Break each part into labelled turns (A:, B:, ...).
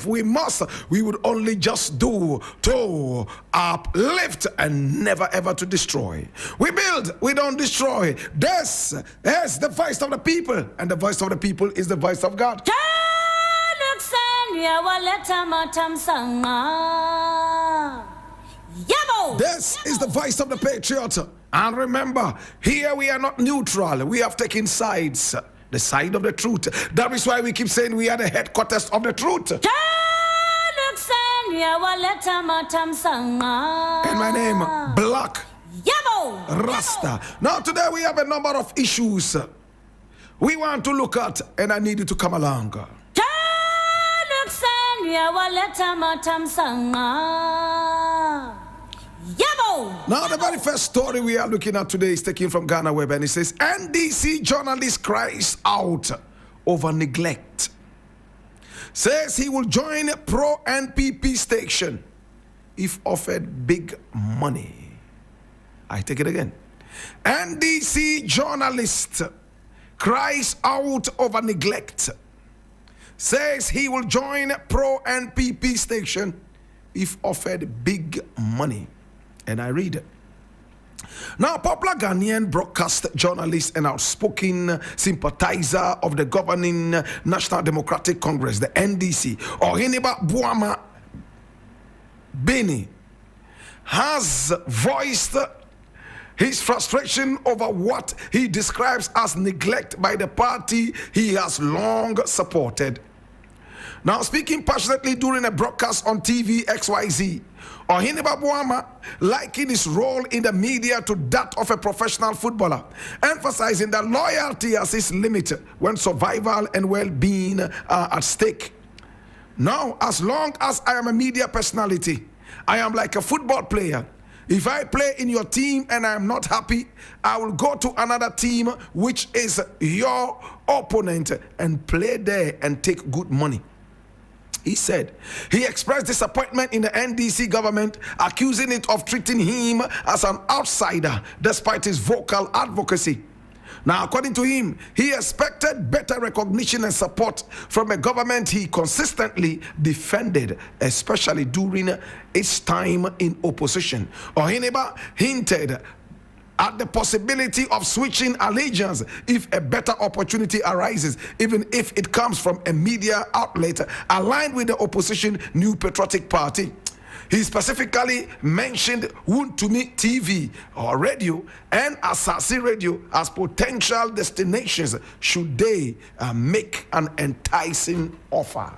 A: if we must, we would only just do to uplift and never ever to destroy. We build, we don't destroy. This is the voice of the people, and the voice of the people is the voice of God. This is the voice of the Patriot. And remember, here we are not neutral. We have taken sides. The side of the truth. That is why we keep saying we are the headquarters of the truth. And my name, Blakk Rasta. Now today we have a number of issues we want to look at, and I need you to come along. Now the very first story we are looking at today is taken from Ghana Web, and it says NDC journalist cries out over neglect. Says he will join pro-NPP station if offered big money. I take it again. NDC journalist cries out over neglect. Says he will join pro-NPP station if offered big money. And I read it. Now, popular Ghanaian broadcast journalist and outspoken sympathizer of the governing National Democratic Congress, the NDC, Ohiniba Buama Beni, has voiced his frustration over what he describes as neglect by the party he has long supported. Now, speaking passionately during a broadcast on TV XYZ, Ohiniba Buama likened his role in the media to that of a professional footballer, emphasizing that loyalty has its limit when survival and well-being are at stake. Now, as long as I am a media personality, I am like a football player. If I play in your team and I am not happy, I will go to another team which is your opponent and play there and take good money. He said he expressed disappointment in the NDC government, accusing it of treating him as an outsider despite his vocal advocacy. Now, according to him, he expected better recognition and support from a government he consistently defended, especially during its time in opposition. Ohiniba hinted at the possibility of switching allegiance if a better opportunity arises, even if it comes from a media outlet aligned with the opposition New Patriotic Party. He specifically mentioned Wuntumi TV or radio and Asasi Radio as potential destinations should they make an enticing offer.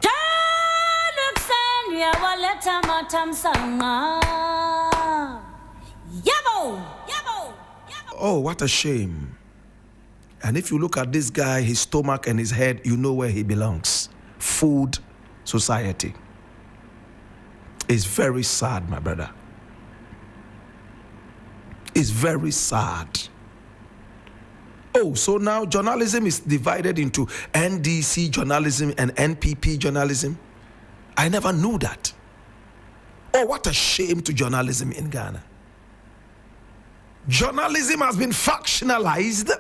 A: Oh, what a shame. And if you look at this guy, his stomach and his head, you know where he belongs. Food society. It's very sad, my brother. It's very sad. Oh, so now journalism is divided into NDC journalism and NPP journalism. I never knew that. Oh, what a shame to journalism in Ghana. Journalism has been factionalized.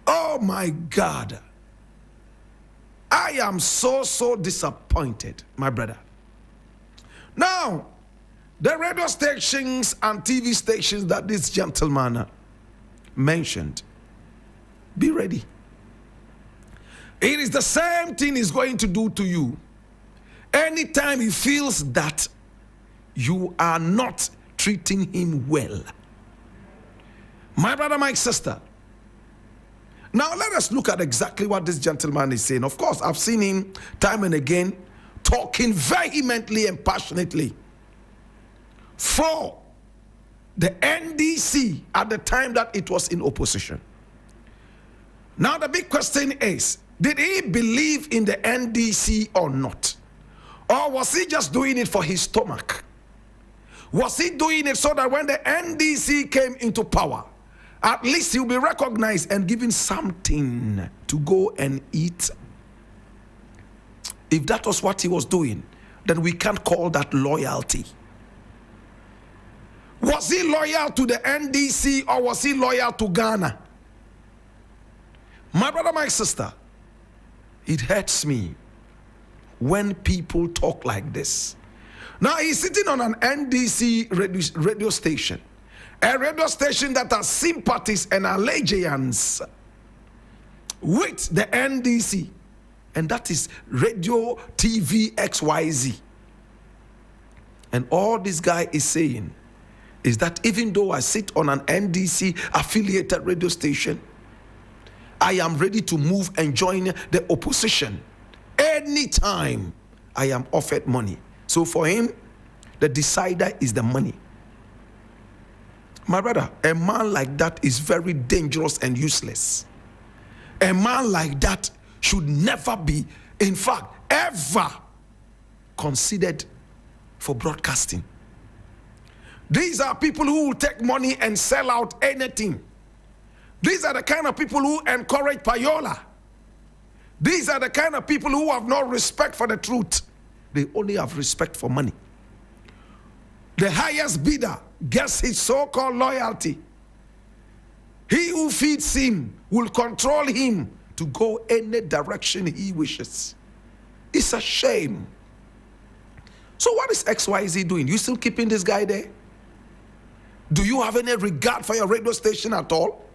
A: Oh my God. I am so disappointed, my brother. Now, the radio stations and TV stations that this gentleman mentioned, be ready. It is the same thing he's going to do to you. Anytime he feels that you are not treating him well. My brother, my sister. Now let us look at exactly what this gentleman is saying. Of course, I've seen him time and again talking vehemently and passionately for the NDC at the time that it was in opposition. Now the big question is, did he believe in the NDC or not? Or was he just doing it for his stomach? Was he doing it so that when the NDC came into power, at least he'll be recognized and given something to go and eat? If that was what he was doing, then we can't call that loyalty. Was he loyal to the NDC or was he loyal to Ghana? My brother, my sister, it hurts me when people talk like this. Now he's sitting on an NDC radio station, a radio station that has sympathies and allegiance with the NDC, and that is Radio TV XYZ. And all this guy is saying is that even though I sit on an NDC affiliated radio station, I am ready to move and join the opposition anytime I am offered money. So for him, the decider is the money. My brother, a man like that is very dangerous and useless. A man like that should never be, in fact, ever considered for broadcasting. These are people who will take money and sell out anything. These are the kind of people who encourage payola. These are the kind of people who have no respect for the truth. They only have respect for money. The highest bidder gets his so-called loyalty. He who feeds him will control him to go any direction he wishes. It's a shame. So what is XYZ doing? You still keeping this guy there? Do you have any regard for your radio station at all?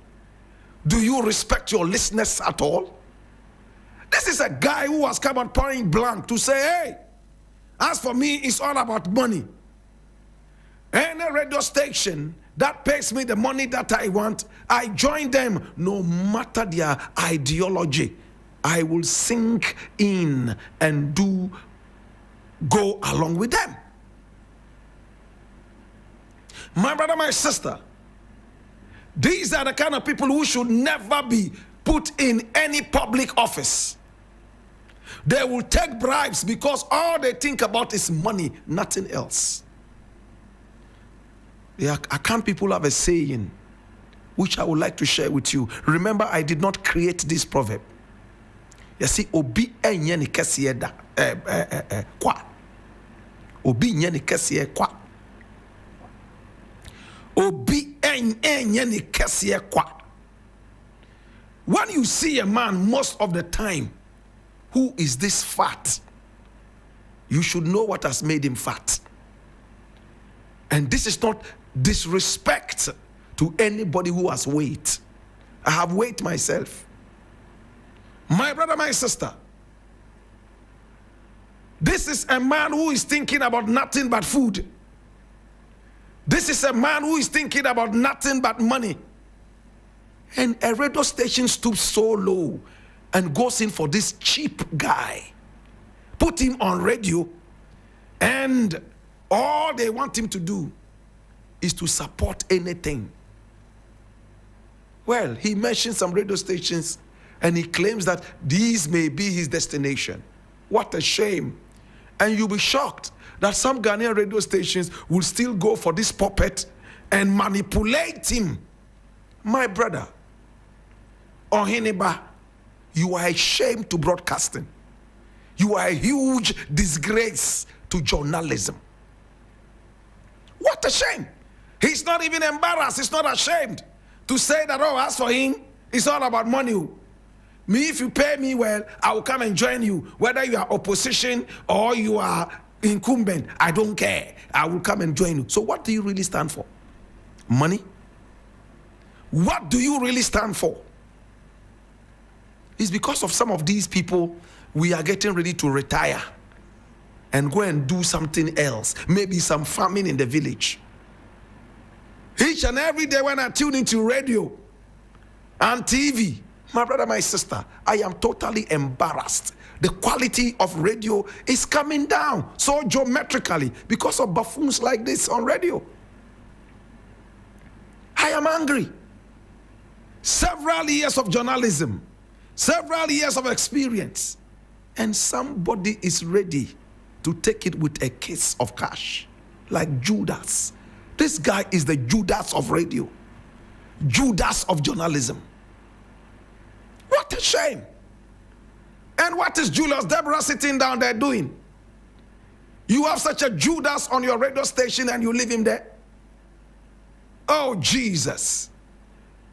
A: Do you respect your listeners at all? This is a guy who has come out point blank to say, hey, as for me, it's all about money. Any radio station that pays me the money that I want, I join them no matter their ideology. I will sink in and go along with them. My brother, my sister, these are the kind of people who should never be put in any public office. They will take bribes because all they think about is money, nothing else. The Akan people have a saying, which I would like to share with you. Remember, I did not create this proverb. You see, obi enye ni kesiye da kwa. Obi enye ni kesiye kwa. Obi enye ni kesiye kwa. When you see a man most of the time, who is this fat? You should know what has made him fat. And this is not disrespect to anybody who has weight. I have weight myself. My brother, my sister, this is a man who is thinking about nothing but food. This is a man who is thinking about nothing but money. And a radio station stoops so low and goes in for this cheap guy. Put him on radio, and all they want him to do is to support anything. Well, he mentioned some radio stations and he claims that these may be his destination. What a shame. And you'll be shocked that some Ghanaian radio stations will still go for this puppet and manipulate him. My brother, Ohineba, you are a shame to broadcasting. You are a huge disgrace to journalism. What a shame. He's not even embarrassed. He's not ashamed to say that, oh, as for him, it's all about money. Me, if you pay me well, I will come and join you. Whether you are opposition or you are incumbent, I don't care. I will come and join you. So what do you really stand for? Money? What do you really stand for? It's because of some of these people, we are getting ready to retire and go and do something else. Maybe some farming in the village. Each and every day when I tune into radio and TV, my brother, my sister, I am totally embarrassed. The quality of radio is coming down so geometrically because of buffoons like this on radio. I am angry. Several years of journalism, several years of experience, and somebody is ready to take it with a kiss of cash, like Judas. This guy is the Judas of radio, Judas of journalism. What a shame. And what is Julius Deborah sitting down there doing? You have such a Judas on your radio station and you leave him there? Oh, Jesus.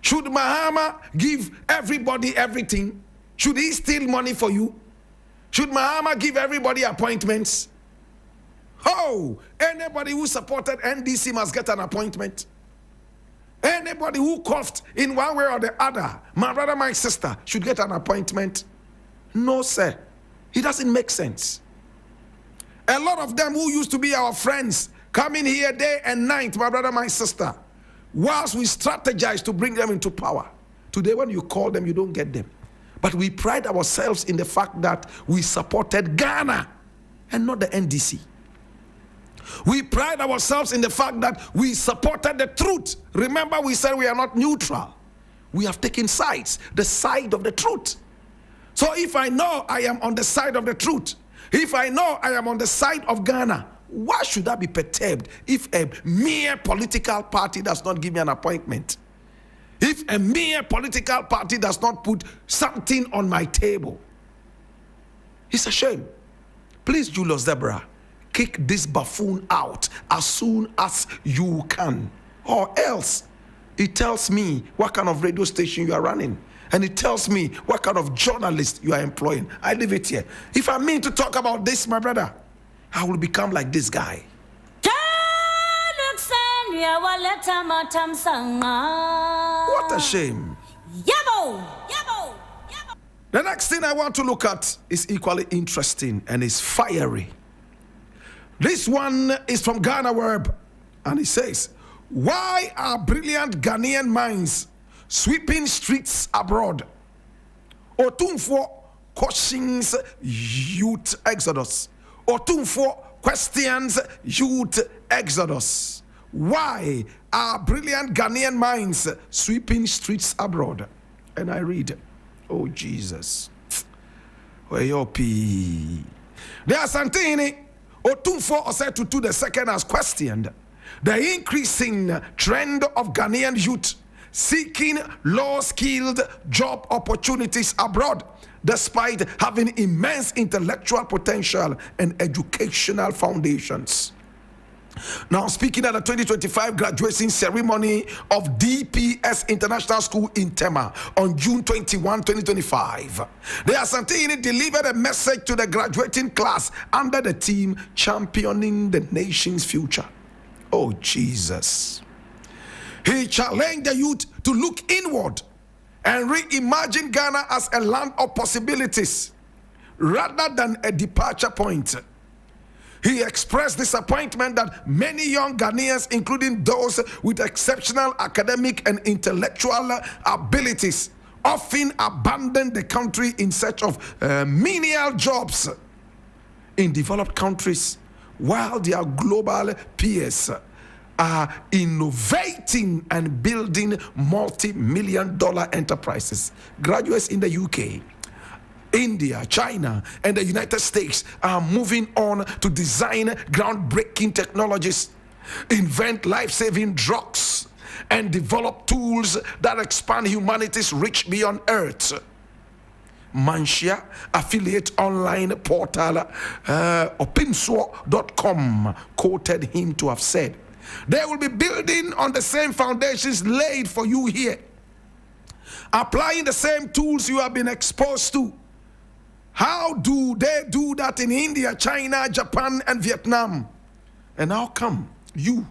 A: Should Mahama give everybody everything? Should he steal money for you? Should Mahama give everybody appointments? Oh, anybody who supported NDC must get an appointment. Anybody who coughed in one way or the other, my brother, my sister, should get an appointment. No, sir. It doesn't make sense. A lot of them who used to be our friends coming here day and night, my brother, my sister, whilst we strategize to bring them into power. Today, when you call them, you don't get them. But we pride ourselves in the fact that we supported Ghana and not the NDC. We pride ourselves in the fact that we supported the truth. Remember, we said we are not neutral. We have taken sides, the side of the truth. So if I know I am on the side of the truth, if I know I am on the side of Ghana, why should I be perturbed if a mere political party does not give me an appointment? If a mere political party does not put something on my table? It's a shame. Please, Julius Deborah, kick this buffoon out as soon as you can. Or else, it tells me what kind of radio station you are running. And it tells me what kind of journalist you are employing. I leave it here. If I mean to talk about this, my brother, I will become like this guy. What a shame. The next thing I want to look at is equally interesting and is fiery. This one is from Ghana Web, and it says, why are brilliant Ghanaian minds sweeping streets abroad? Otumfo cautions youth exodus. Otumfo questions youth exodus. Why are brilliant Ghanaian minds sweeping streets abroad? And I read, oh Jesus, where your pee? There are something. Otumfo Osetutu II has questioned the increasing trend of Ghanaian youth seeking low-skilled job opportunities abroad, despite having immense intellectual potential and educational foundations. Now, speaking at the 2025 graduation ceremony of DPS International School in Tema on June 21, 2025, the Asantini delivered a message to the graduating class under the theme Championing the Nation's Future. Oh, Jesus. He challenged the youth to look inward and reimagine Ghana as a land of possibilities rather than a departure point. He expressed disappointment that many young Ghanaians, including those with exceptional academic and intellectual abilities, often abandon the country in search of menial jobs in developed countries, while their global peers are innovating and building multi-million-dollar enterprises. Graduates in the UK, India, China, and the United States are moving on to design groundbreaking technologies, invent life-saving drugs, and develop tools that expand humanity's reach beyond Earth. Manshia affiliate online portal opinionated.com quoted him to have said, "They will be building on the same foundations laid for you here, applying the same tools you have been exposed to. How do they do that in India, China, Japan, and Vietnam? And how come you,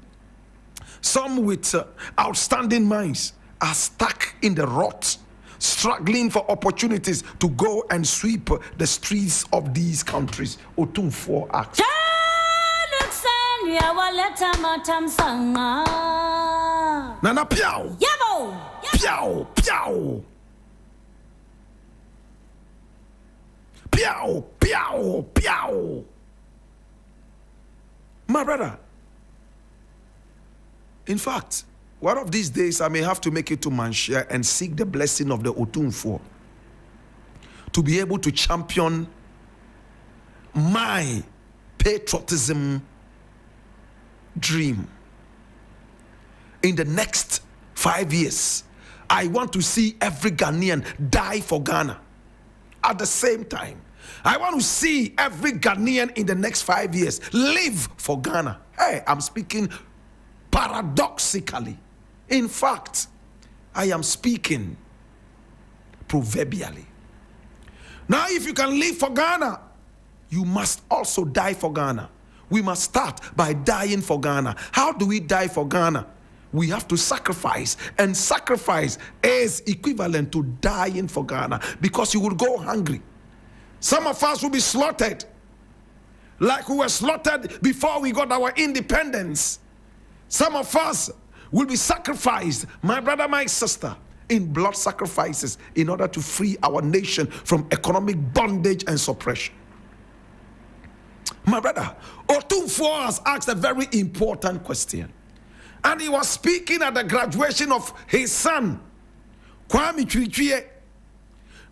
A: some with outstanding minds, are stuck in the rut, struggling for opportunities to go and sweep the streets of these countries?" Otumfo asked. Nana piao. Piao, piao. Piao, piao, piao. My brother, in fact, one of these days I may have to make it to Manshia and seek the blessing of the Otumfo to be able to champion my patriotism dream. In the next 5 years, I want to see every Ghanaian die for Ghana. At the same time, I want to see every Ghanaian in the next 5 years live for Ghana. Hey, I'm speaking paradoxically. In fact, I am speaking proverbially. Now, if you can live for Ghana, you must also die for Ghana. We must start by dying for Ghana. How do we die for Ghana? We have to sacrifice, and sacrifice is equivalent to dying for Ghana, because you will go hungry. Some of us will be slaughtered like we were slaughtered before we got our independence. Some of us will be sacrificed, my brother, my sister, in blood sacrifices in order to free our nation from economic bondage and suppression. My brother, Otumfuo has asked a very important question. And he was speaking at the graduation of his son, Kwame Chirichie.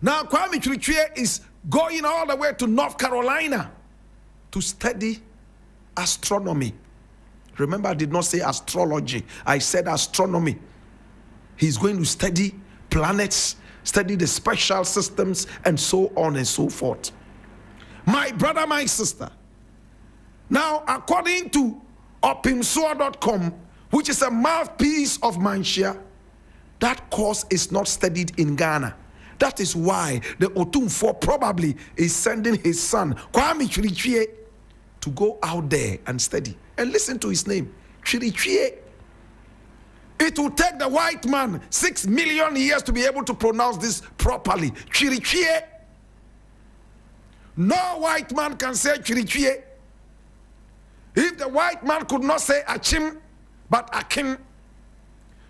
A: Now, Kwame Chirichie is going all the way to North Carolina to study astronomy. Remember, I did not say astrology. I said astronomy. He's going to study planets, study the special systems, and so on and so forth. My brother, my sister. Now, according to opinionated.com, which is a mouthpiece of Manshia, that course is not studied in Ghana. That is why the Otumfuo probably is sending his son, Kwame Chirichie, to go out there and study. And listen to his name, Chirichie. It will take the white man 6 million years to be able to pronounce this properly. Chirichie. No white man can say Chirichie. If the white man could not say Achim, but Akim.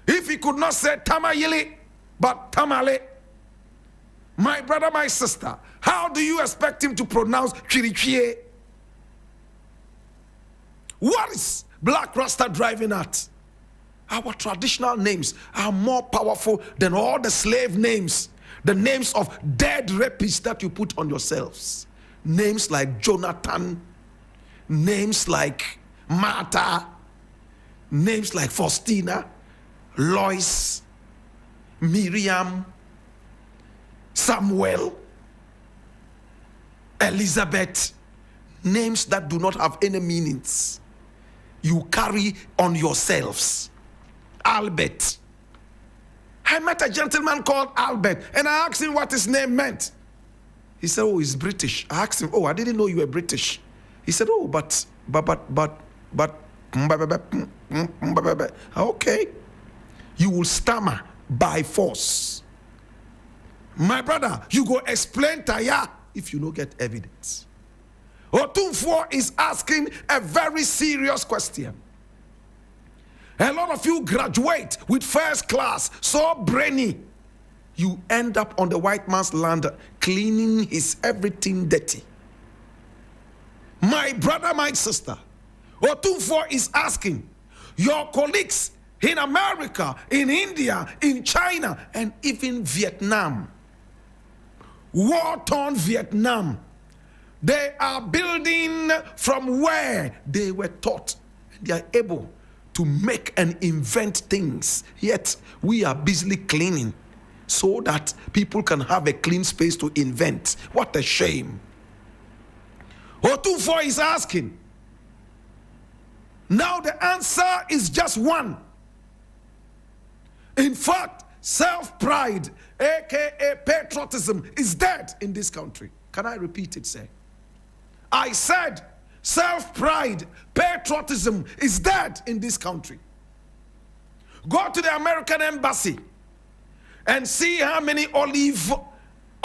A: If he could not say Tamayili, but Tamale. My brother, my sister, how do you expect him to pronounce Chirichie? What is Blakk Rasta driving at? Our traditional names are more powerful than all the slave names, the names of dead rapists that you put on yourselves. Names like Jonathan, names like Martha, names like Faustina, Lois, Miriam, Samuel, Elizabeth, names that do not have any meanings. You carry on yourselves. Albert. I met a gentleman called Albert, and I asked him what his name meant. He said, oh, he's British. I asked him, oh, I didn't know you were British. He said, oh, but, okay. You will stammer by force. My brother, you go explain Taya if you don't get evidence. Otumfuo is asking a very serious question. A lot of you graduate with first class, so brainy. You end up on the white man's land cleaning his everything dirty. My brother, my sister, Otumfuo is asking your colleagues in America, in India, in China, and even Vietnam, war-torn Vietnam, they are building from where they were taught. They are able to make and invent things, yet we are busily cleaning so that people can have a clean space to invent. What a shame. Otumfuo is asking. Now the answer is just one. In fact, self-pride, aka patriotism, is dead in this country. Can I repeat it, sir? I said self-pride, patriotism is dead in this country. Go to the American embassy and see how many olive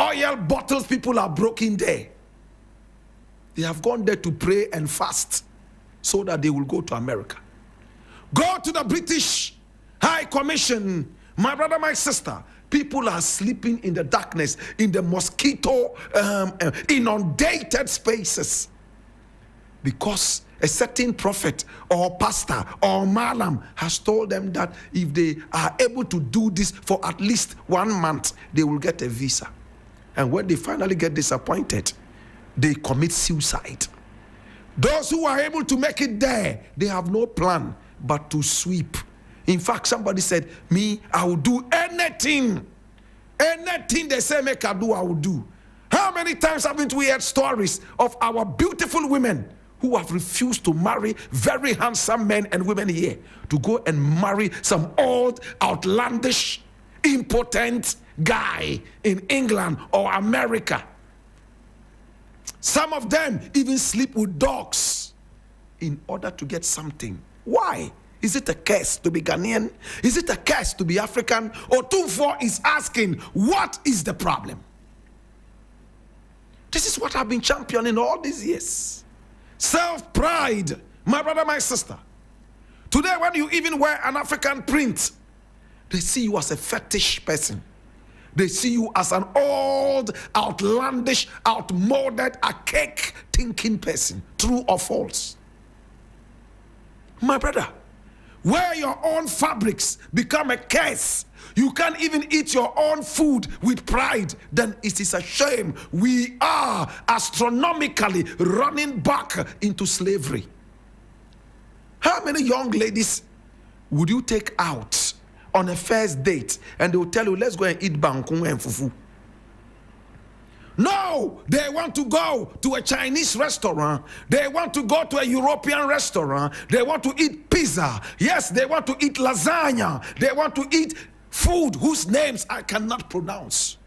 A: oil bottles people are broken there. They have gone there to pray and fast so that they will go to America. Go to the British High Commission, my brother, my sister. People are sleeping in the darkness, in the mosquito inundated spaces, because a certain prophet or pastor or malam has told them that if they are able to do this for at least 1 month, they will get a visa. And when they finally get disappointed, they commit suicide. Those who are able to make it there, they have no plan but to sweep. In fact, somebody said, me, I will do anything. Anything they say make I do, I will do. How many times haven't we heard stories of our beautiful women who have refused to marry very handsome men and women here, to go and marry some old, outlandish, impotent guy in England or America? Some of them even sleep with dogs in order to get something. Why? Is it a curse to be Ghanaian? Is it a curse to be African? Or Otumfuo is asking, what is the problem? This is what I've been championing all these years. Self-pride, my brother, my sister. Today, when you even wear an African print, they see you as a fetish person. They see you as an old, outlandish, outmoded, archaic thinking person. True or false? My brother, where your own fabrics become a curse, you can't even eat your own food with pride, then it is a shame. We are astronomically running back into slavery. How many young ladies would you take out on a first date and they will tell you, let's go and eat bangkung and fufu? No, they want to go to a Chinese restaurant. They want to go to a European restaurant. They want to eat pizza. Yes, they want to eat lasagna. They want to eat food whose names I cannot pronounce.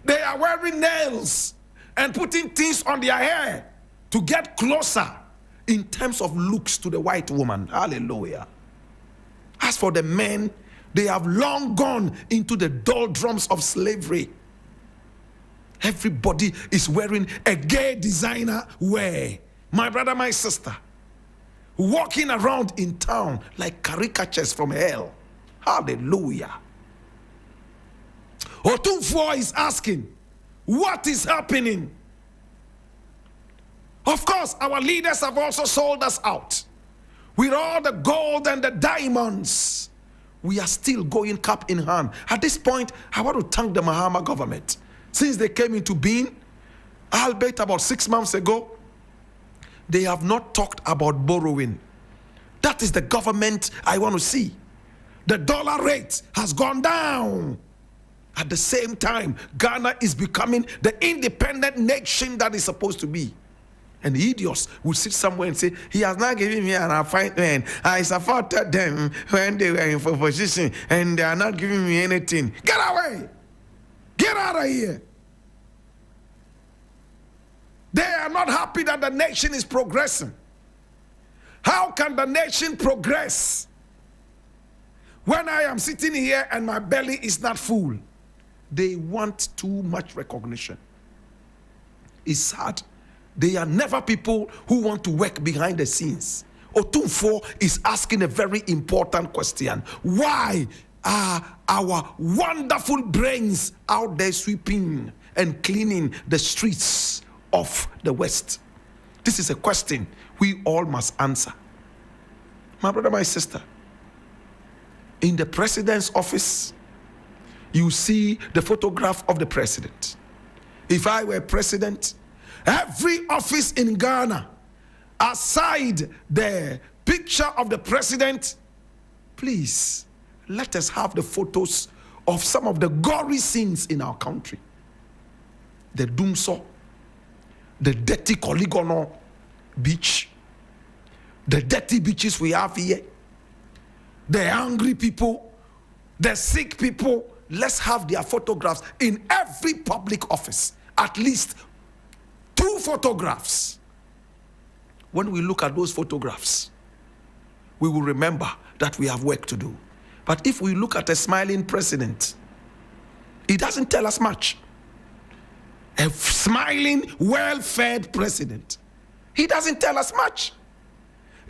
A: They are wearing nails and putting things on their hair to get closer in terms of looks to the white woman. Hallelujah. As for the men, they have long gone into the doldrums of slavery. Everybody is wearing a gay designer wear. My brother, my sister, walking around in town like caricatures from hell. Hallelujah. Otumfuo is asking, what is happening? Of course, our leaders have also sold us out. With all the gold and the diamonds, we are still going cap in hand. At this point, I want to thank the Mahama government. Since they came into being, albeit about 6 months ago, they have not talked about borrowing. That is the government I want to see. The dollar rate has gone down. At the same time, Ghana is becoming the independent nation that is supposed to be. And idiots will sit somewhere and say, he has not given me an appointment. I supported them when they were in position and they are not giving me anything. Get away! Get out of here! They are not happy that the nation is progressing. How can the nation progress when I am sitting here and my belly is not full? They want too much recognition. It's sad. They are never people who want to work behind the scenes. Otumfuo is asking a very important question. Why are our wonderful brains out there sweeping and cleaning the streets of the West? This is a question we all must answer. My brother, my sister, in the president's office, you see the photograph of the president. If I were president, every office in Ghana, aside the picture of the president, please let us have the photos of some of the gory scenes in our country. The Dumso, the dirty Koligono beach, the dirty beaches we have here, the angry people, the sick people. Let's have their photographs in every public office, at least 2 photographs. When we look at those photographs, we will remember that we have work to do. But if we look at a smiling president, it doesn't tell us much. A smiling, well-fed president, he doesn't tell us much.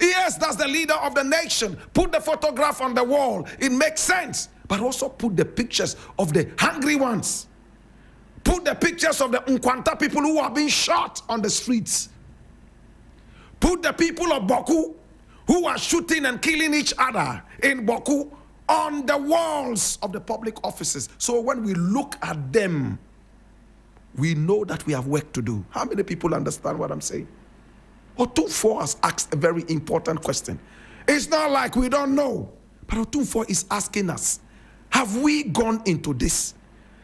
A: Yes, that's the leader of the nation. Put the photograph on the wall. It makes sense. But also put the pictures of the hungry ones. Put the pictures of the Nkrumah people who are being shot on the streets. Put the people of Boku who are shooting and killing each other in Boku on the walls of the public offices. So when we look at them, we know that we have work to do. How many people understand what I'm saying? Otumfuo has asked a very important question. It's not like we don't know, but Otumfuo is asking us, have we gone into this?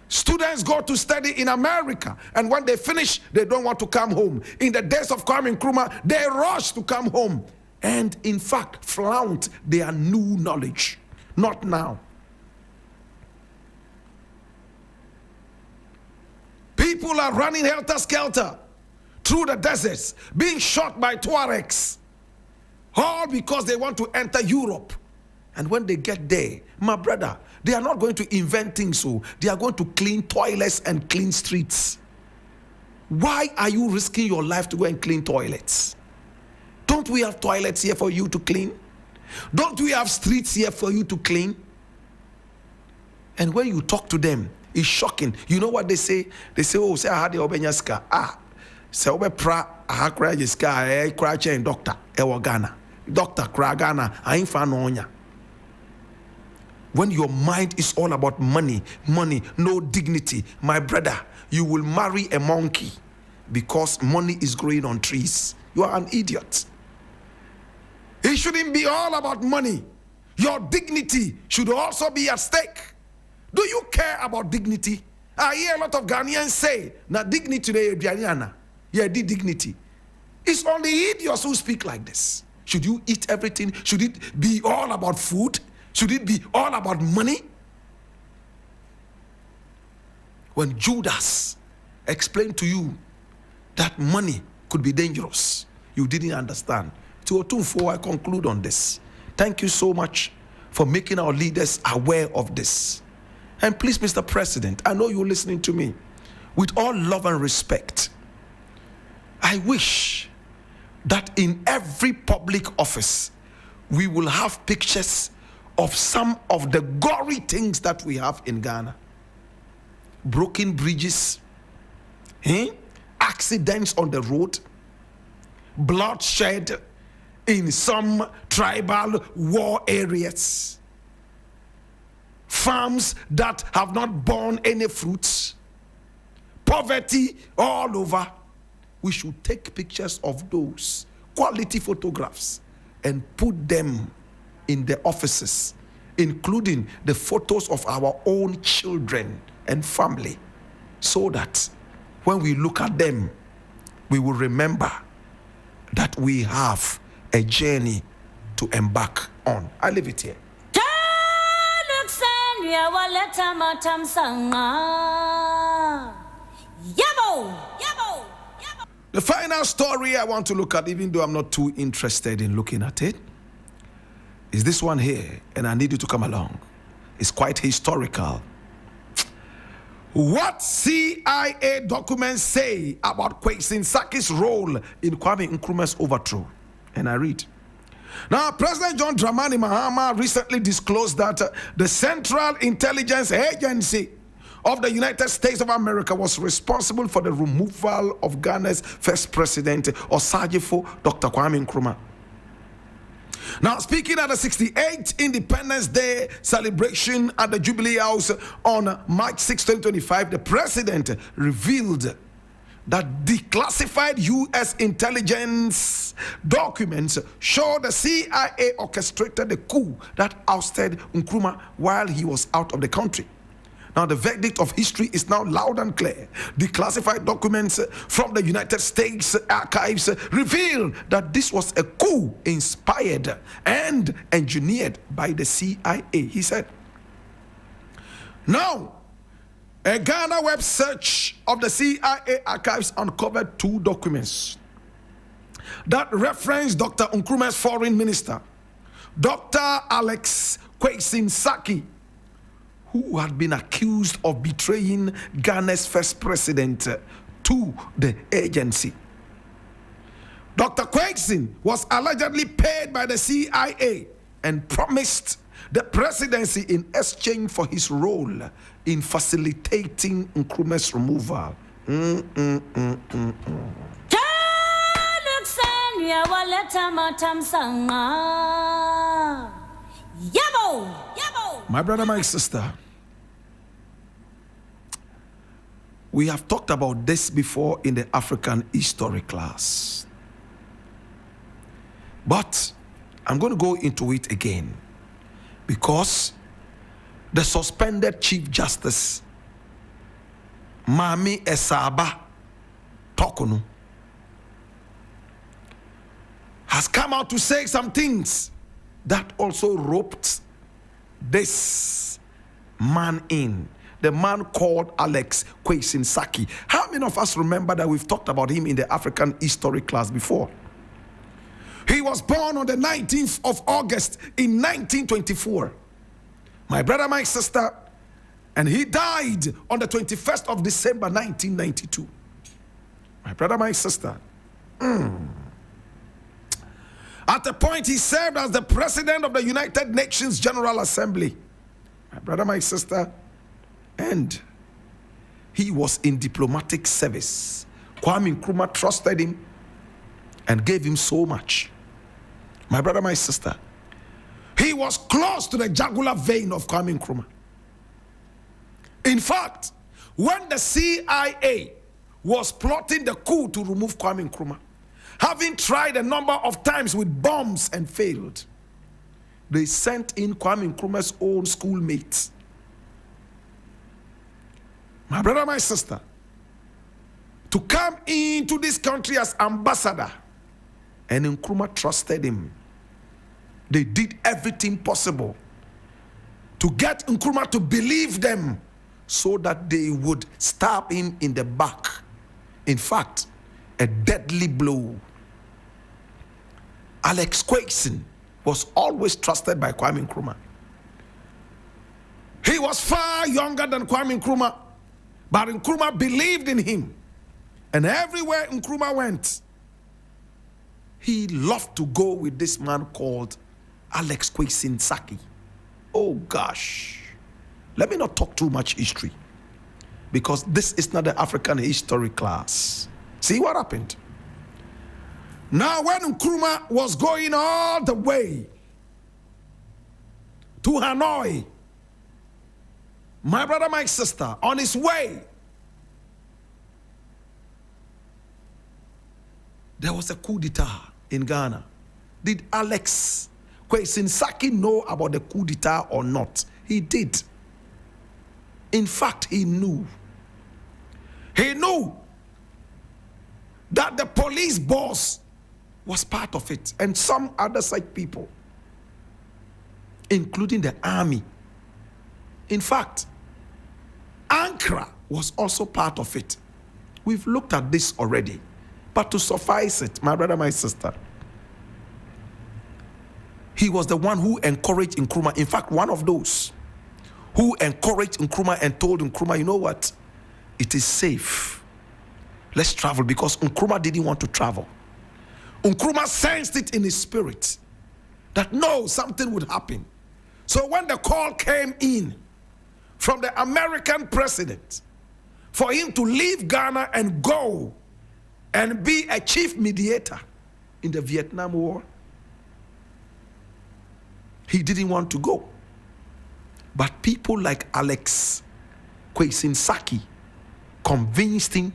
A: Students go to study in America, and when they finish, they don't want to come home. In the days of Nkrumah, they rush to come home and, in fact, flaunt their new knowledge. Not now. People People are running helter-skelter through the deserts, being shot by Tuaregs, all because they want to enter Europe. And when they get there, my brother, they are not going to invent things, so they are going to clean toilets and clean streets. Why are you risking your life to go and clean toilets? Don't we have toilets here for you to clean? Don't we have streets here for you to clean? And when you talk to them, it's shocking. You know what they say? They say, oh, say I had the obenyaska. Say obe pra ahakra jiska kra chen doctor ewo Ghana. Doctor kra Ghana ayin fa no onya. When your mind is all about money, no dignity, my brother, you will marry a monkey because money is growing on trees. You are an idiot. It shouldn't be all about money. Your dignity should also be at stake. Do you care about dignity? I hear a lot of Ghanaians say, na dignity today, yeah, the dignity. It's only idiots who speak like this. Should you eat everything? Should it be all about food? Should it be all about money? When Judas explained to you that money could be dangerous, you didn't understand. To I conclude on this. Thank you so much for making our leaders aware of this. And please, Mr. President, I know you're listening to me. With all love and respect, I wish that in every public office, we will have pictures of some of the gory things that we have in Ghana. Broken bridges, accidents on the road, bloodshed in some tribal war areas, farms that have not borne any fruits, poverty all over. We should take pictures of those quality photographs and put them in the offices, including the photos of our own children and family, so that when we look at them, we will remember that we have a journey to embark on. I leave it here. The final story I want to look at, even though I'm not too interested in looking at it, is this one here, and I need you to come along. It's quite historical. What CIA documents say about Kwesi Saki's role in Kwame Nkrumah's overthrow? And I read. Now, President John Dramani Mahama recently disclosed that the Central Intelligence Agency of the United States of America was responsible for the removal of Ghana's first president, Osajifo Dr. Kwame Nkrumah. Now, speaking at the 68th Independence Day celebration at the Jubilee House on March 6, 2025, the president revealed that declassified U.S. intelligence documents show the CIA orchestrated the coup that ousted Nkrumah while he was out of the country. Now, the verdict of history is now loud and clear. Declassified documents from the United States archives reveal that this was a coup inspired and engineered by the CIA, he said. Now, a Ghana web search of the CIA archives uncovered two documents that reference Dr. Nkrumah's foreign minister, Dr. Alex Kwesi Saki, who had been accused of betraying Ghana's first president to the agency. Dr. Kwesi was allegedly paid by the CIA and promised the presidency in exchange for his role in facilitating Nkrumah's removal. My brother, my sister, we have talked about this before in the African history class, but I'm going to go into it again because the suspended Chief Justice Mami Esaba Tokunu has come out to say some things that also roped this man in. the man called Alex Kwesi. How many of us remember that we've talked about him in the African history class before? He was born on the 19th of August in 1924. My brother, my sister, and he died on the 21st of December 1992. My brother, my sister. At a point, he served as the president of the United Nations General Assembly. My brother, my sister, and he was in diplomatic service. Kwame Nkrumah trusted him and gave him so much. My brother, my sister, he was close to the jugular vein of Kwame Nkrumah. In fact, when the CIA was plotting the coup to remove Kwame Nkrumah, having tried a number of times with bombs and failed, they sent in Kwame Nkrumah's own schoolmates. My brother, my sister, to come into this country as ambassador, and Nkrumah trusted him. They did everything possible to get Nkrumah to believe them so that they would stab him in the back. In fact, a deadly blow. Alex Kwesi was always trusted by Kwame Nkrumah. He was far younger than Kwame Nkrumah, but Nkrumah believed in him. And everywhere Nkrumah went, he loved to go with this man called Alex Kwesi. Oh gosh. Let me not talk too much history, because this is not the African history class. See what happened? Now, when Nkrumah was going all the way to Hanoi, my brother, my sister, on his way, there was a coup d'etat in Ghana. Did Alex Kwesi know about the coup d'etat or not? He did. In fact, he knew. He knew that the police boss was part of it, and some other side people, including the army. In fact, Nkrumah was also part of it. We've looked at this already, but to suffice it, my brother, my sister, he was the one who encouraged Nkrumah. In fact, one of those who encouraged Nkrumah and told Nkrumah, you know what? It is safe. Let's travel, because Nkrumah didn't want to travel. Nkrumah sensed it in his spirit that no, something would happen. So when the call came in from the American president for him to leave Ghana and go and be a chief mediator in the Vietnam War, he didn't want to go. But people like Alex Kwesi convinced him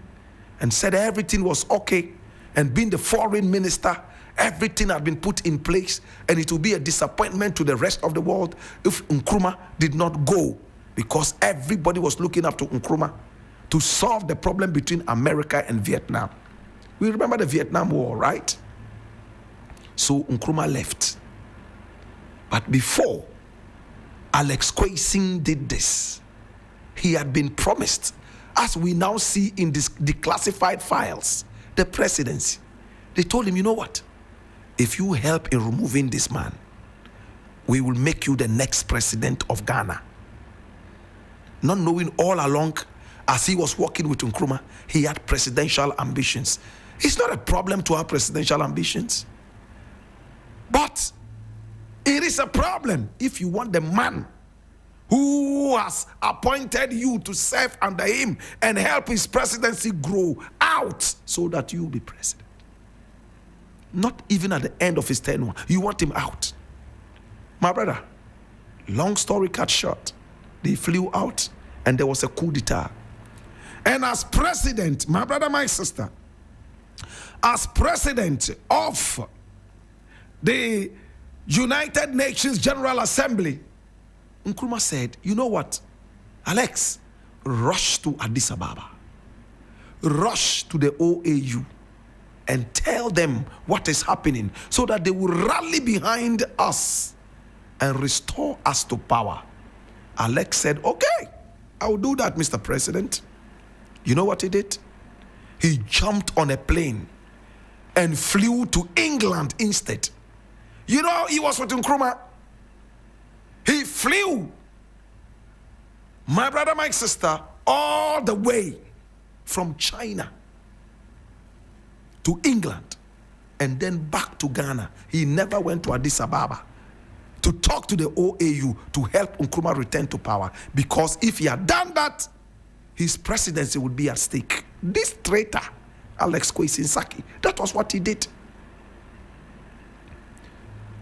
A: and said everything was okay. And being the foreign minister, everything had been put in place, and it would be a disappointment to the rest of the world if Nkrumah did not go, because everybody was looking up to Nkrumah to solve the problem between America and Vietnam. We remember the Vietnam War, right? So Nkrumah left. But before Alex Kwesi did this, he had been promised, as we now see in this declassified files, the presidency. They told him, you know what? If you help in removing this man, we will make you the next president of Ghana. Not knowing all along, as he was working with Nkrumah, he had presidential ambitions. It's not a problem to have presidential ambitions, but it is a problem if you want the man who has appointed you to serve under him and help his presidency grow out so that you will be president. Not even at the end of his tenure. You want him out. My brother, long story cut short, they flew out and there was a coup d'etat. And as president, my brother, my sister, as president of the United Nations General Assembly, Nkrumah said, you know what, Alex, rush to Addis Ababa, rush to the OAU and tell them what is happening so that they will rally behind us and restore us to power. Alex said, okay. I'll do that, Mr. President. You know what he did? He jumped on a plane and flew to England instead. You know, he was with Nkrumah. He flew, my brother, my sister, all the way from China to England and then back to Ghana. He never went to Addis Ababa to talk to the OAU to help Nkrumah return to power, because if he had done that, his presidency would be at stake. This traitor, Alex Kwesi Ntsaki, that was what he did.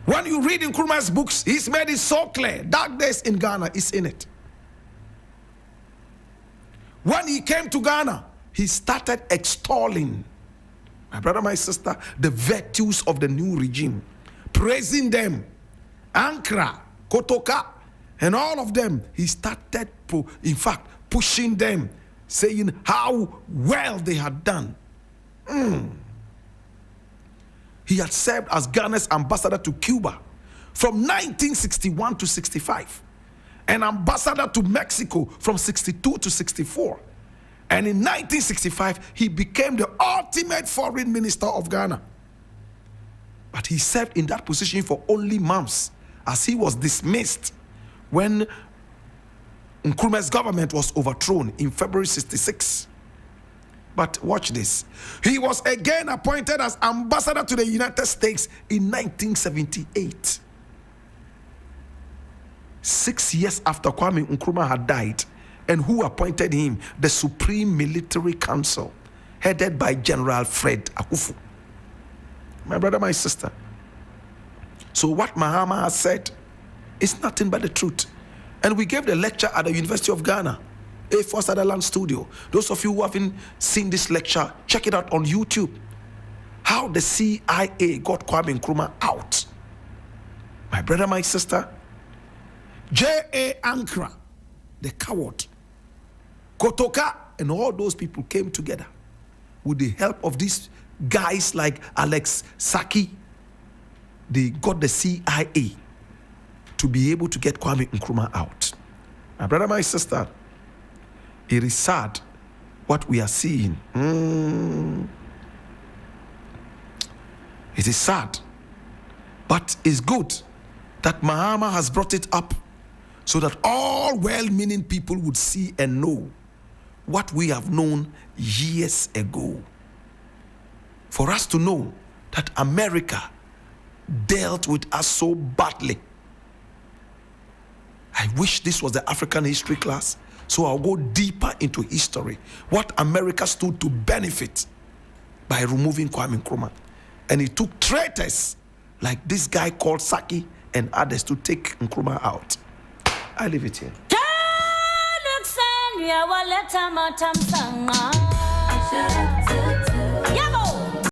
A: When you read Nkrumah's books, he's made it so clear. Dark Days in Ghana is in it. When he came to Ghana, he started extolling, my brother, my sister, the virtues of the new regime, praising them. Nkrumah, Kotoka, and all of them. He started, in fact, pushing them, saying how well they had done. He had served as Ghana's ambassador to Cuba from 1961 to 65, an ambassador to Mexico from 62 to 64. And in 1965, he became the ultimate foreign minister of Ghana. But he served in that position for only months, as he was dismissed when Nkrumah's government was overthrown in February 66. But watch this. He was again appointed as ambassador to the United States in 1978. 6 years after Kwame Nkrumah had died. And who appointed him? The Supreme Military Council, headed by General Fred Akufu. My brother, my sister. So what Mahama has said is nothing but the truth. And we gave the lecture at the University of Ghana, A4 Sutherland Studio. Those of you who haven't seen this lecture, check it out on YouTube. How the CIA got Kwame Nkrumah out. My brother, my sister, J.A. Nkrumah, the coward, Kotoka, and all those people came together with the help of these guys like Alex Saki. They got the CIA to be able to get Kwame Nkrumah out. My brother, my sister, it is sad what we are seeing. It is sad, but it's good that Mahama has brought it up so that all well-meaning people would see and know what we have known years ago. For us to know that America dealt with us so badly. I wish this was the African history class, so I'll go deeper into history. What America stood to benefit by removing Kwame Nkrumah. And it took traitors like this guy called Saki and others to take Nkrumah out. I leave it here.